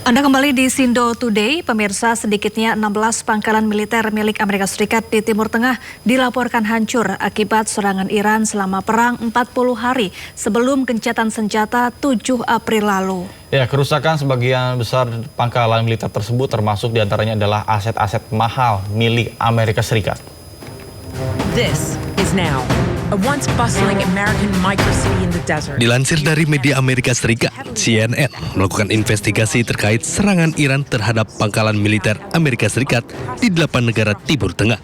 Anda kembali di Sindo Today, pemirsa. Sedikitnya 16 pangkalan militer milik Amerika Serikat di Timur Tengah dilaporkan hancur akibat serangan Iran selama perang 40 hari sebelum gencatan senjata 7 April lalu. Ya, kerusakan sebagian besar pangkalan militer tersebut termasuk diantaranya adalah aset-aset mahal milik Amerika Serikat. This is now a once bustling American microcity in the desert. Dilansir dari media Amerika Serikat, CNN melakukan investigasi terkait serangan Iran terhadap pangkalan militer Amerika Serikat di 8 negara Timur Tengah.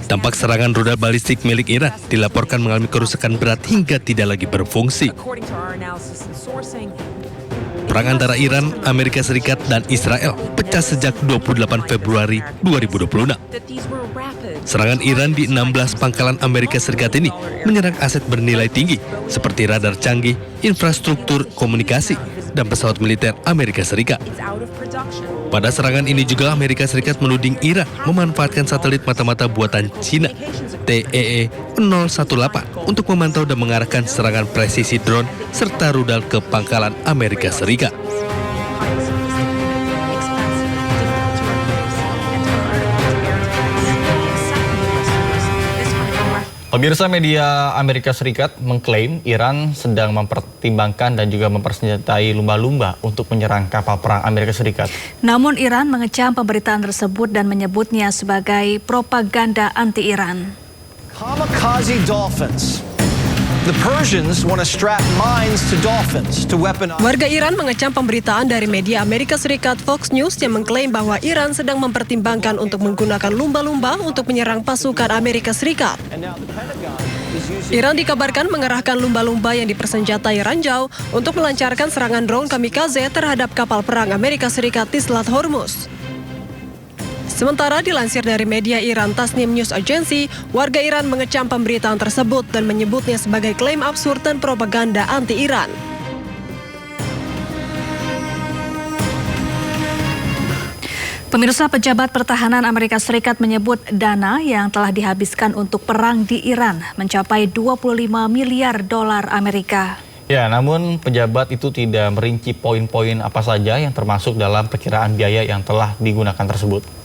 Dampak serangan rudal balistik milik Iran dilaporkan mengalami kerusakan berat hingga tidak lagi berfungsi. Perang antara Iran, Amerika Serikat, dan Israel pecah sejak 28 Februari 2026. Serangan Iran di 16 pangkalan Amerika Serikat ini menyerang aset bernilai tinggi seperti radar canggih, infrastruktur komunikasi, dan pesawat militer Amerika Serikat. Pada serangan ini juga Amerika Serikat menuding Iran memanfaatkan satelit mata-mata buatan Cina TEE-018 untuk memantau dan mengarahkan serangan presisi drone serta rudal ke pangkalan Amerika Serikat. Pemirsa, media Amerika Serikat mengklaim Iran sedang mempertimbangkan dan juga mempersenjatai lumba-lumba untuk menyerang kapal perang Amerika Serikat. Namun Iran mengecam pemberitaan tersebut dan menyebutnya sebagai propaganda anti-Iran. Kamikaze dolphins. The Persians want to strap mines to dolphins to weaponize. Warga Iran mengecam pemberitaan dari media Amerika Serikat Fox News yang mengklaim bahwa Iran sedang mempertimbangkan untuk menggunakan lumba-lumba untuk menyerang pasukan Amerika Serikat. Iran dikabarkan mengerahkan lumba-lumba yang dipersenjatai ranjau untuk melancarkan serangan drone kamikaze terhadap kapal perang Amerika Serikat di Selat Hormuz. Sementara dilansir dari media Iran Tasnim News Agency, warga Iran mengecam pemberitaan tersebut dan menyebutnya sebagai klaim absurd dan propaganda anti-Iran. Pemirsa, pejabat pertahanan Amerika Serikat menyebut dana yang telah dihabiskan untuk perang di Iran mencapai 25 miliar dolar Amerika. Ya, namun pejabat itu tidak merinci poin-poin apa saja yang termasuk dalam perkiraan biaya yang telah digunakan tersebut.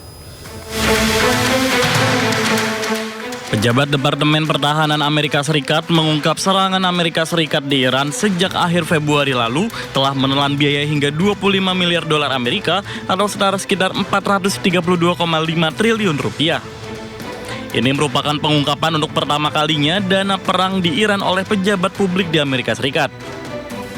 Pejabat Departemen Pertahanan Amerika Serikat mengungkap serangan Amerika Serikat di Iran sejak akhir Februari lalu telah menelan biaya hingga 25 miliar dolar Amerika atau setara sekitar 432,5 triliun rupiah. Ini merupakan pengungkapan untuk pertama kalinya dana perang di Iran oleh pejabat publik di Amerika Serikat.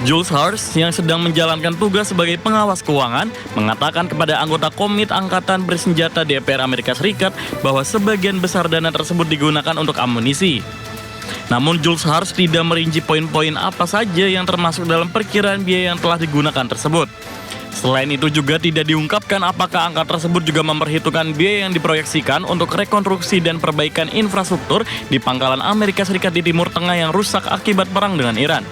Jules Harsh yang sedang menjalankan tugas sebagai pengawas keuangan mengatakan kepada anggota Komite Angkatan Bersenjata DPR Amerika Serikat bahwa sebagian besar dana tersebut digunakan untuk amunisi. Namun Jules Harsh tidak merinci poin-poin apa saja yang termasuk dalam perkiraan biaya yang telah digunakan tersebut. Selain itu juga tidak diungkapkan apakah angka tersebut juga memperhitungkan biaya yang diproyeksikan untuk rekonstruksi dan perbaikan infrastruktur di pangkalan Amerika Serikat di Timur Tengah yang rusak akibat perang dengan Iran.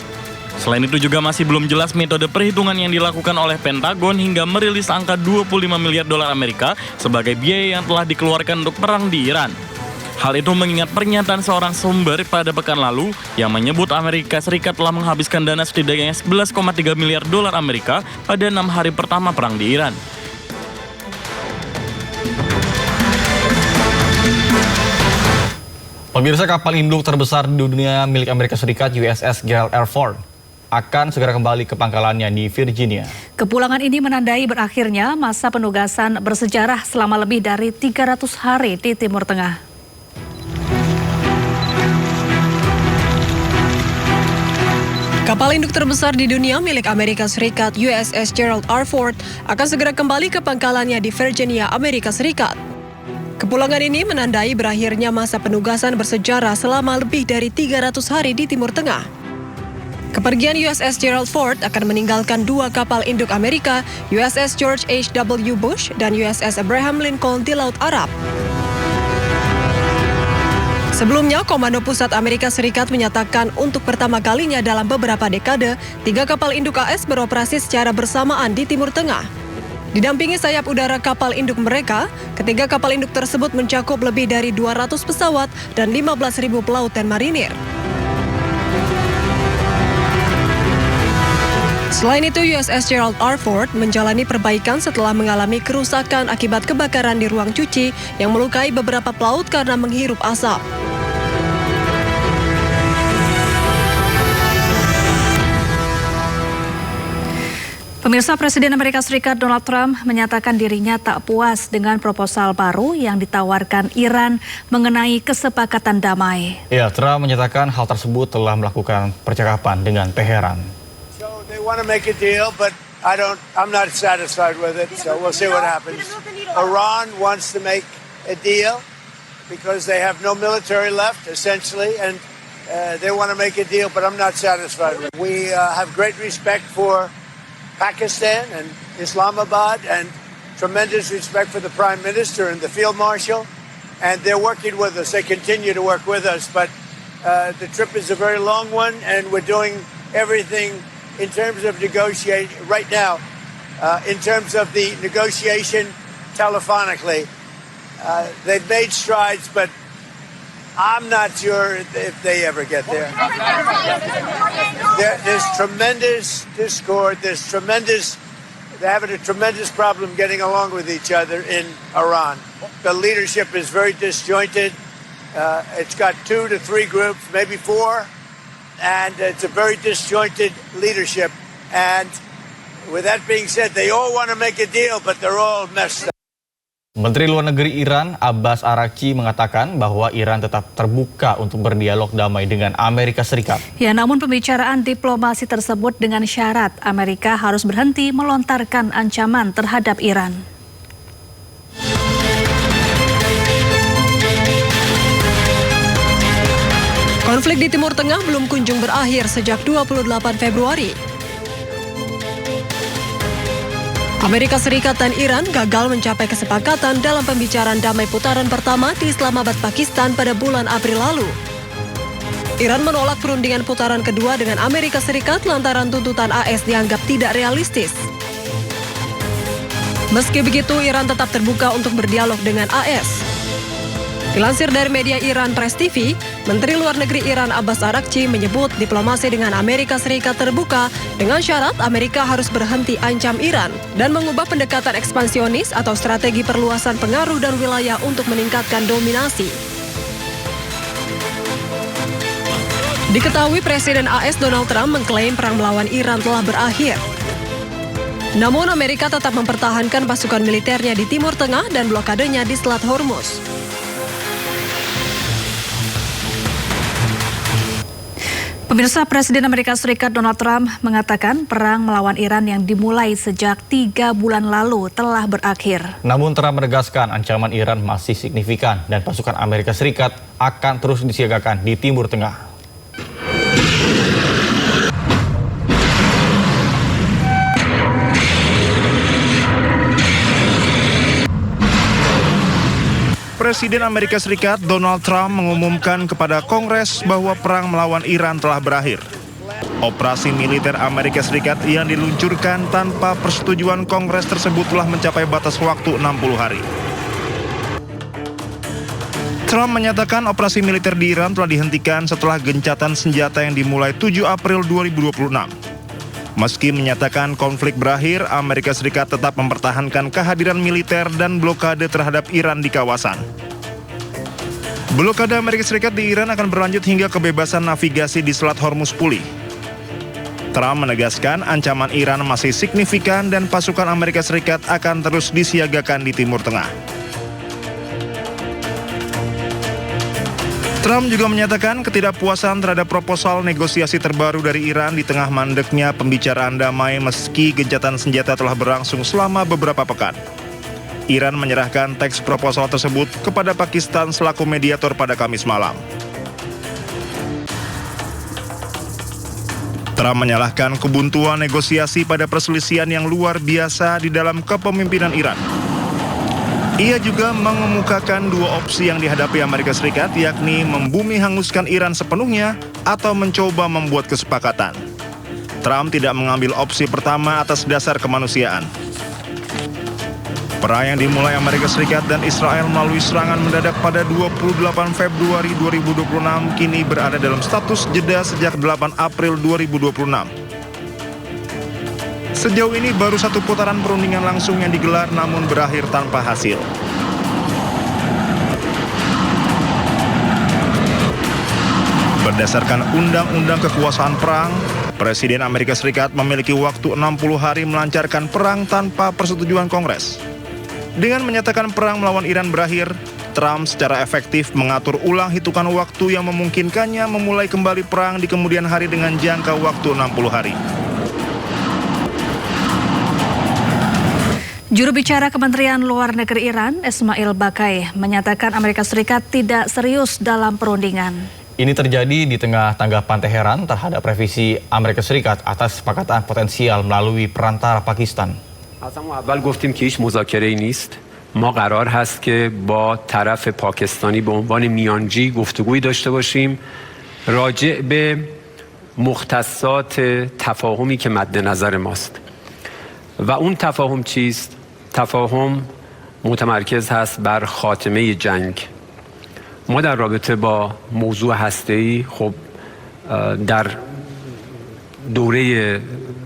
Selain itu juga masih belum jelas metode perhitungan yang dilakukan oleh Pentagon hingga merilis angka 25 miliar dolar Amerika sebagai biaya yang telah dikeluarkan untuk perang di Iran. Hal itu mengingat pernyataan seorang sumber pada pekan lalu yang menyebut Amerika Serikat telah menghabiskan dana setidaknya 11,3 miliar dolar Amerika pada 6 hari pertama perang di Iran. Pemirsa, kapal induk terbesar di dunia milik Amerika Serikat USS Gerald R. Ford akan segera kembali ke pangkalannya di Virginia. Kepulangan ini menandai berakhirnya masa penugasan bersejarah selama lebih dari 300 hari di Timur Tengah. Kapal induk terbesar di dunia milik Amerika Serikat USS Gerald R. Ford akan segera kembali ke pangkalannya di Virginia, Amerika Serikat. Kepulangan ini menandai berakhirnya masa penugasan bersejarah selama lebih dari 300 hari di Timur Tengah. Kepergian USS Gerald Ford akan meninggalkan 2 kapal induk Amerika, USS George H.W. Bush dan USS Abraham Lincoln di Laut Arab. Sebelumnya, Komando Pusat Amerika Serikat menyatakan untuk pertama kalinya dalam beberapa dekade, 3 kapal induk AS beroperasi secara bersamaan di Timur Tengah. Didampingi sayap udara kapal induk mereka, ketiga kapal induk tersebut mencakup lebih dari 200 pesawat dan 15.000 pelaut dan marinir. Selain itu, USS Gerald R. Ford menjalani perbaikan setelah mengalami kerusakan akibat kebakaran di ruang cuci yang melukai beberapa pelaut karena menghirup asap. Pemirsa, Presiden Amerika Serikat Donald Trump menyatakan dirinya tak puas dengan proposal baru yang ditawarkan Iran mengenai kesepakatan damai. Ya, Trump menyatakan hal tersebut telah melakukan percakapan dengan Teheran. So they want to make a deal, but I'm not satisfied with it. So we'll see what happens. Iran wants to make a deal because they have no military left, essentially, and they want to make a deal, but I'm not satisfied with it. We have great respect for Pakistan and Islamabad, and tremendous respect for the Prime Minister and the Field Marshal, and they're working with us. They continue to work with us, but the trip is a very long one, and we're doing everything in terms of negotiate right now. In terms of the negotiation telephonically, they've made strides, but I'm not sure if they ever get there. There's tremendous discord. They're having a tremendous problem getting along with each other in Iran. The leadership is very disjointed. It's got 2 to 3 groups, maybe 4, and it's a very disjointed leadership. And with that being said, they all want to make a deal, but they're all messed up. Menteri Luar Negeri Iran, Abbas Araghchi, mengatakan bahwa Iran tetap terbuka untuk berdialog damai dengan Amerika Serikat. Ya, namun pembicaraan diplomasi tersebut dengan syarat Amerika harus berhenti melontarkan ancaman terhadap Iran. Konflik di Timur Tengah belum kunjung berakhir sejak 28 Februari. Amerika Serikat dan Iran gagal mencapai kesepakatan dalam pembicaraan damai putaran pertama di Islamabad, Pakistan pada bulan April lalu. Iran menolak perundingan putaran kedua dengan Amerika Serikat lantaran tuntutan AS dianggap tidak realistis. Meski begitu, Iran tetap terbuka untuk berdialog dengan AS. Dilansir dari media Iran Press TV, Menteri Luar Negeri Iran Abbas Araghchi menyebut diplomasi dengan Amerika Serikat terbuka dengan syarat Amerika harus berhenti ancam Iran dan mengubah pendekatan ekspansionis atau strategi perluasan pengaruh dan wilayah untuk meningkatkan dominasi. Diketahui Presiden AS Donald Trump mengklaim perang melawan Iran telah berakhir. Namun Amerika tetap mempertahankan pasukan militernya di Timur Tengah dan blokadenya di Selat Hormuz. Pemirsa, Presiden Amerika Serikat Donald Trump mengatakan perang melawan Iran yang dimulai sejak 3 bulan lalu telah berakhir. Namun Trump menegaskan ancaman Iran masih signifikan dan pasukan Amerika Serikat akan terus disiagakan di Timur Tengah. Presiden Amerika Serikat Donald Trump mengumumkan kepada Kongres bahwa perang melawan Iran telah berakhir. Operasi militer Amerika Serikat yang diluncurkan tanpa persetujuan Kongres tersebut telah mencapai batas waktu 60 hari. Trump menyatakan operasi militer di Iran telah dihentikan setelah gencatan senjata yang dimulai 7 April 2026. Meski menyatakan konflik berakhir, Amerika Serikat tetap mempertahankan kehadiran militer dan blokade terhadap Iran di kawasan. Blokade Amerika Serikat di Iran akan berlanjut hingga kebebasan navigasi di Selat Hormuz pulih. Trump menegaskan ancaman Iran masih signifikan dan pasukan Amerika Serikat akan terus disiagakan di Timur Tengah. Trump juga menyatakan ketidakpuasan terhadap proposal negosiasi terbaru dari Iran di tengah mandeknya pembicaraan damai meski gencatan senjata telah berlangsung selama beberapa pekan. Iran menyerahkan teks proposal tersebut kepada Pakistan selaku mediator pada Kamis malam. Trump menyalahkan kebuntuan negosiasi pada perselisihan yang luar biasa di dalam kepemimpinan Iran. Ia juga mengemukakan 2 opsi yang dihadapi Amerika Serikat, yakni membumi hanguskan Iran sepenuhnya atau mencoba membuat kesepakatan. Trump tidak mengambil opsi pertama atas dasar kemanusiaan. Perang yang dimulai Amerika Serikat dan Israel melalui serangan mendadak pada 28 Februari 2026 kini berada dalam status jeda sejak 8 April 2026. Sejauh ini baru satu putaran perundingan langsung yang digelar namun berakhir tanpa hasil. Berdasarkan Undang-Undang Kekuasaan Perang, Presiden Amerika Serikat memiliki waktu 60 hari melancarkan perang tanpa persetujuan Kongres. Dengan menyatakan perang melawan Iran berakhir, Trump secara efektif mengatur ulang hitungan waktu yang memungkinkannya memulai kembali perang di kemudian hari dengan jangka waktu 60 hari. Juru bicara Kementerian Luar Negeri Iran, Ismail Baqai, menyatakan Amerika Serikat tidak serius dalam perundingan. Ini terjadi di tengah tanggapan Teheran terhadap revisi Amerika Serikat atas kesepakatan potensial melalui perantara Pakistan. ما قرار هست که با طرف پاکستانی به عنوان میانجی گفتگویی داشته باشیم راجع به مختصات تفاهمی که مد نظر ماست و اون تفاهم چیست؟ تفاهم متمرکز هست بر خاتمه جنگ. ما در رابطه با موضوع هسته‌ای خب در دوره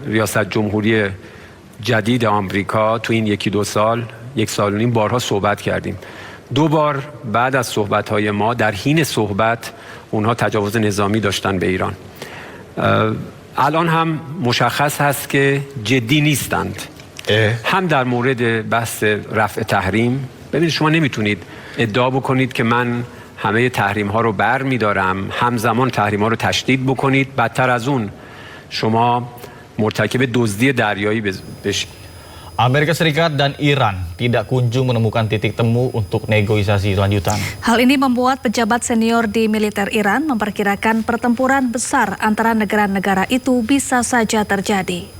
ریاست جمهوری جدید آمریکا تو این یکی دو سال یک سال و نیم بارها صحبت کردیم. دو بار بعد از صحبت‌های ما در حین صحبت اونها تجاوز نظامی داشتن به ایران. الان هم مشخص هست که جدی نیستند. هم در مورد بحث رفع تحریم، ببینید شما نمیتونید ادعا بکنید که من همه تحریم ها رو بر می‌دارم، همزمان تحریم ها رو تشدید بکنید، بدتر از اون شما مرتکب دزدی دریایی بشید. Amerika Serikat dan Iran tidak kunjung menemukan titik temu untuk negosiasi lanjutan. Hal ini membuat pejabat senior di militer Iran memperkirakan pertempuran besar antara negara-negara itu bisa saja terjadi.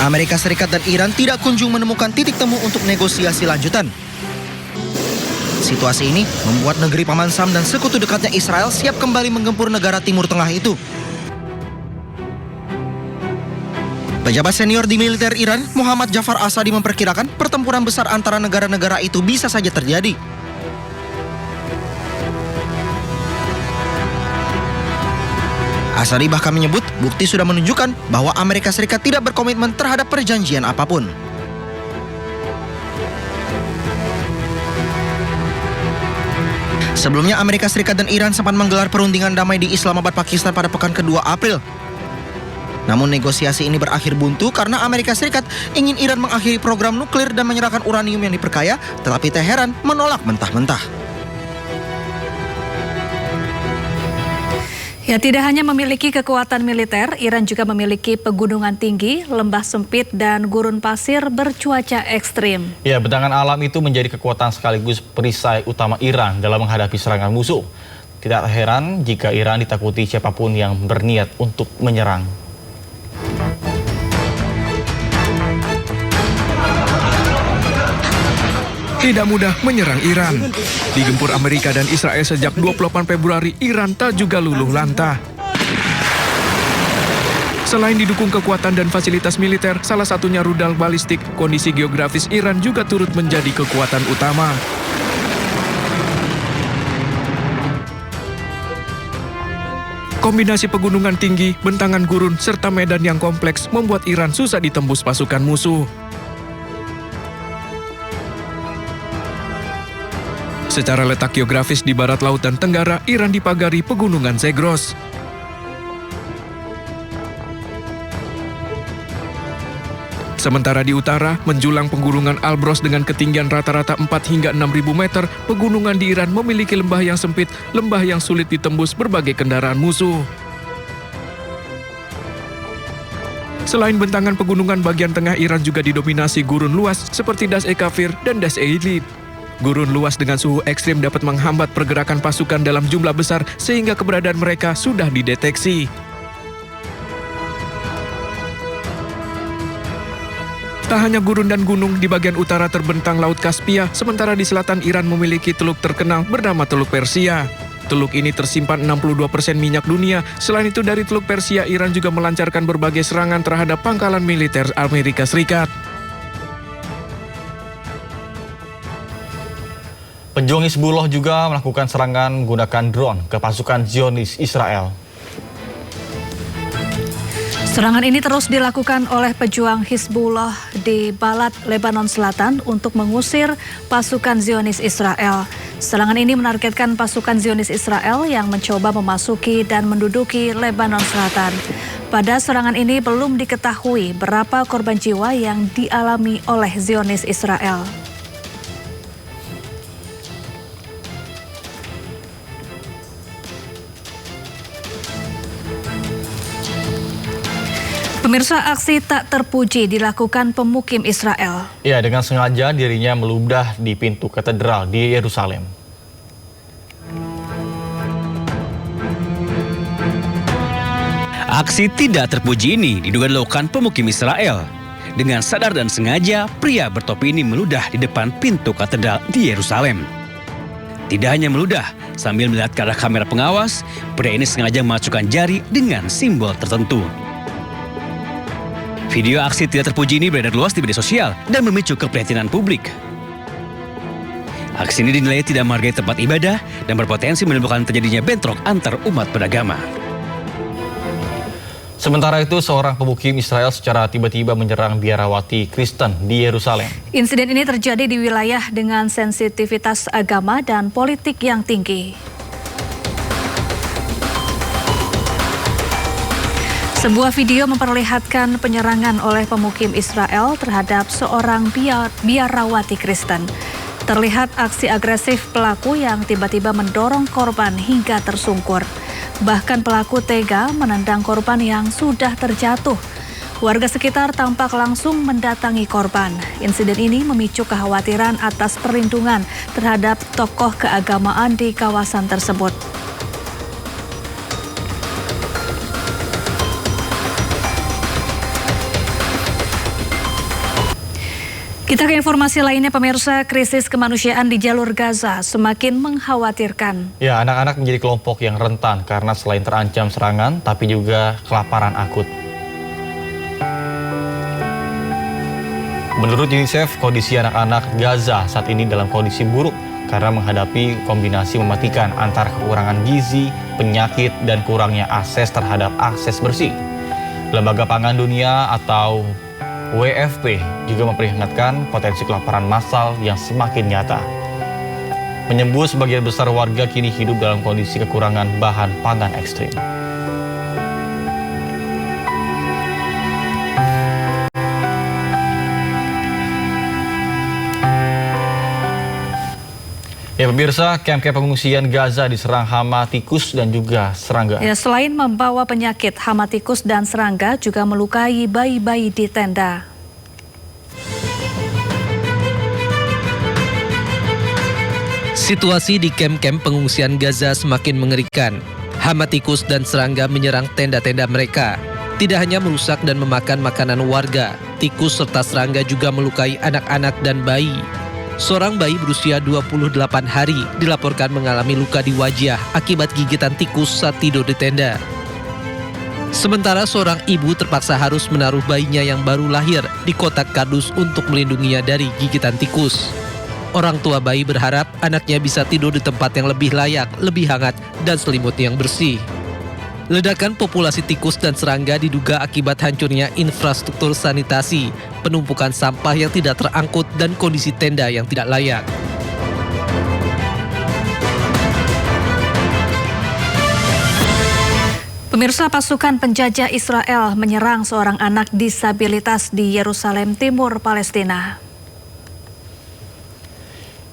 Amerika Serikat dan Iran tidak kunjung menemukan titik temu untuk negosiasi lanjutan. Situasi ini membuat negeri Paman Sam dan sekutu dekatnya Israel siap kembali menggempur negara Timur Tengah itu. Pejabat senior di militer Iran, Muhammad Jafar Asadi memperkirakan pertempuran besar antara negara-negara itu bisa saja terjadi. Asadi bahkan menyebut bukti sudah menunjukkan bahwa Amerika Serikat tidak berkomitmen terhadap perjanjian apapun. Sebelumnya Amerika Serikat dan Iran sempat menggelar perundingan damai di Islamabad, Pakistan pada pekan kedua April. Namun negosiasi ini berakhir buntu karena Amerika Serikat ingin Iran mengakhiri program nuklir dan menyerahkan uranium yang diperkaya, tetapi Teheran menolak mentah-mentah. Ya, tidak hanya memiliki kekuatan militer, Iran juga memiliki pegunungan tinggi, lembah sempit, dan gurun pasir bercuaca ekstrim. Ya, bentangan alam itu menjadi kekuatan sekaligus perisai utama Iran dalam menghadapi serangan musuh. Tidak heran jika Iran ditakuti siapapun yang berniat untuk menyerang. Tidak mudah menyerang Iran. Digempur Amerika dan Israel sejak 28 Februari, Iran tak juga luluh lantah. Selain didukung kekuatan dan fasilitas militer, salah satunya rudal balistik, kondisi geografis Iran juga turut menjadi kekuatan utama. Kombinasi pegunungan tinggi, bentangan gurun, serta medan yang kompleks membuat Iran susah ditembus pasukan musuh. Secara letak geografis di barat laut dan tenggara, Iran dipagari pegunungan Zagros. Sementara di utara, menjulang pegunungan Alborz dengan ketinggian rata-rata 4 hingga 6.000 meter, pegunungan di Iran memiliki lembah yang sempit, lembah yang sulit ditembus berbagai kendaraan musuh. Selain bentangan pegunungan bagian tengah, Iran juga didominasi gurun luas seperti Das Kafir dan Das Eilit. Gurun luas dengan suhu ekstrim dapat menghambat pergerakan pasukan dalam jumlah besar sehingga keberadaan mereka sudah dideteksi. Tak hanya gurun dan gunung, di bagian utara terbentang Laut Kaspia, sementara di selatan Iran memiliki teluk terkenal bernama Teluk Persia. Teluk ini tersimpan 62% minyak dunia. Selain itu, dari Teluk Persia, Iran juga melancarkan berbagai serangan terhadap pangkalan militer Amerika Serikat. Pejuang Hizbullah juga melakukan serangan menggunakan drone ke pasukan Zionis Israel. Serangan ini terus dilakukan oleh pejuang Hizbullah di Balat, Lebanon Selatan untuk mengusir pasukan Zionis Israel. Serangan ini menargetkan pasukan Zionis Israel yang mencoba memasuki dan menduduki Lebanon Selatan. Pada serangan ini belum diketahui berapa korban jiwa yang dialami oleh Zionis Israel. Pemirsa, aksi tak terpuji dilakukan pemukim Israel. Ya, dengan sengaja dirinya meludah di pintu katedral di Yerusalem. Aksi tidak terpuji ini diduga dilakukan pemukim Israel. Dengan sadar dan sengaja, pria bertopi ini meludah di depan pintu katedral di Yerusalem. Tidak hanya meludah, sambil melihat ke arah kamera pengawas, pria ini sengaja memasukkan jari dengan simbol tertentu. Video aksi tidak terpuji ini beredar luas di media sosial dan memicu keprihatinan publik. Aksi ini dinilai tidak menghargai tempat ibadah dan berpotensi menimbulkan terjadinya bentrok antar umat beragama. Sementara itu, seorang pemukim Israel secara tiba-tiba menyerang biarawati Kristen di Yerusalem. Insiden ini terjadi di wilayah dengan sensitivitas agama dan politik yang tinggi. Sebuah video memperlihatkan penyerangan oleh pemukim Israel terhadap seorang biarawati Kristen. Terlihat aksi agresif pelaku yang tiba-tiba mendorong korban hingga tersungkur. Bahkan pelaku tega menendang korban yang sudah terjatuh. Warga sekitar tampak langsung mendatangi korban. Insiden ini memicu kekhawatiran atas perlindungan terhadap tokoh keagamaan di kawasan tersebut. Kita ke informasi lainnya, pemirsa. Krisis kemanusiaan di jalur Gaza semakin mengkhawatirkan. Ya, anak-anak menjadi kelompok yang rentan karena selain terancam serangan, tapi juga kelaparan akut. Menurut UNICEF, kondisi anak-anak Gaza saat ini dalam kondisi buruk karena menghadapi kombinasi mematikan antara kekurangan gizi, penyakit, dan kurangnya akses terhadap akses bersih. Lembaga Pangan Dunia atau WFP juga memperingatkan potensi kelaparan massal yang semakin nyata. Menyebut sebagian besar warga kini hidup dalam kondisi kekurangan bahan pangan ekstrim. Ya pemirsa, kamp-kamp pengungsian Gaza diserang hama tikus dan juga serangga. Ya, selain membawa penyakit, hama tikus dan serangga juga melukai bayi-bayi di tenda. Situasi di kamp-kamp pengungsian Gaza semakin mengerikan. Hama tikus dan serangga menyerang tenda-tenda mereka. Tidak hanya merusak dan memakan makanan warga, tikus serta serangga juga melukai anak-anak dan bayi. Seorang bayi berusia 28 hari dilaporkan mengalami luka di wajah akibat gigitan tikus saat tidur di tenda. Sementara seorang ibu terpaksa harus menaruh bayinya yang baru lahir di kotak kardus untuk melindunginya dari gigitan tikus. Orang tua bayi berharap anaknya bisa tidur di tempat yang lebih layak, lebih hangat, dan selimut yang bersih. Ledakan populasi tikus dan serangga diduga akibat hancurnya infrastruktur sanitasi, penumpukan sampah yang tidak terangkut, dan kondisi tenda yang tidak layak. Pemirsa, pasukan penjajah Israel menyerang seorang anak disabilitas di Yerusalem Timur, Palestina.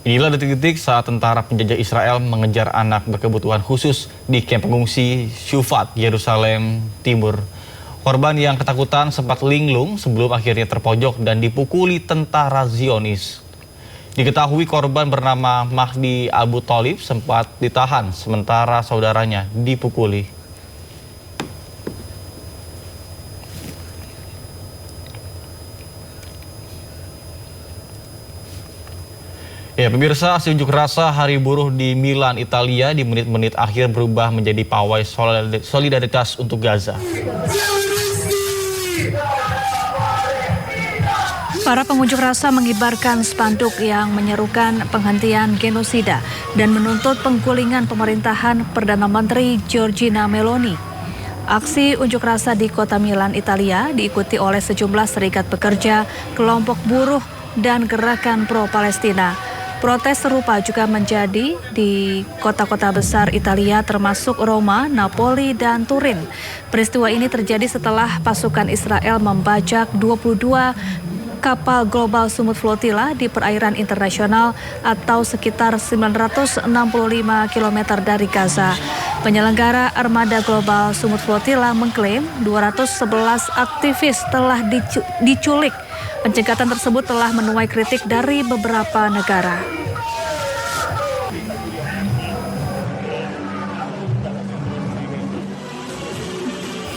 Inilah detik-detik saat tentara penjajah Israel mengejar anak berkebutuhan khusus di kamp pengungsi Shufat, Yerusalem Timur. Korban yang ketakutan sempat linglung sebelum akhirnya terpojok dan dipukuli tentara Zionis. Diketahui korban bernama Mahdi Abu Thalib sempat ditahan sementara saudaranya dipukuli. Ya pemirsa, aksi unjuk rasa Hari Buruh di Milan, Italia di menit-menit akhir berubah menjadi pawai solidaritas untuk Gaza. Para pengunjuk rasa mengibarkan spanduk yang menyerukan penghentian genosida dan menuntut penggulingan pemerintahan Perdana Menteri Giorgia Meloni. Aksi unjuk rasa di kota Milan, Italia diikuti oleh sejumlah serikat pekerja, kelompok buruh, dan gerakan pro-Palestina. Protes serupa juga menjadi di kota-kota besar Italia termasuk Roma, Napoli, dan Turin. Peristiwa ini terjadi setelah pasukan Israel membajak 22 kapal Global Sumut Flotilla di perairan internasional atau sekitar 965 km dari Gaza. Penyelenggara Armada Global Sumut Flotilla mengklaim 211 aktivis telah diculik. Pencegatan tersebut telah menuai kritik dari beberapa negara.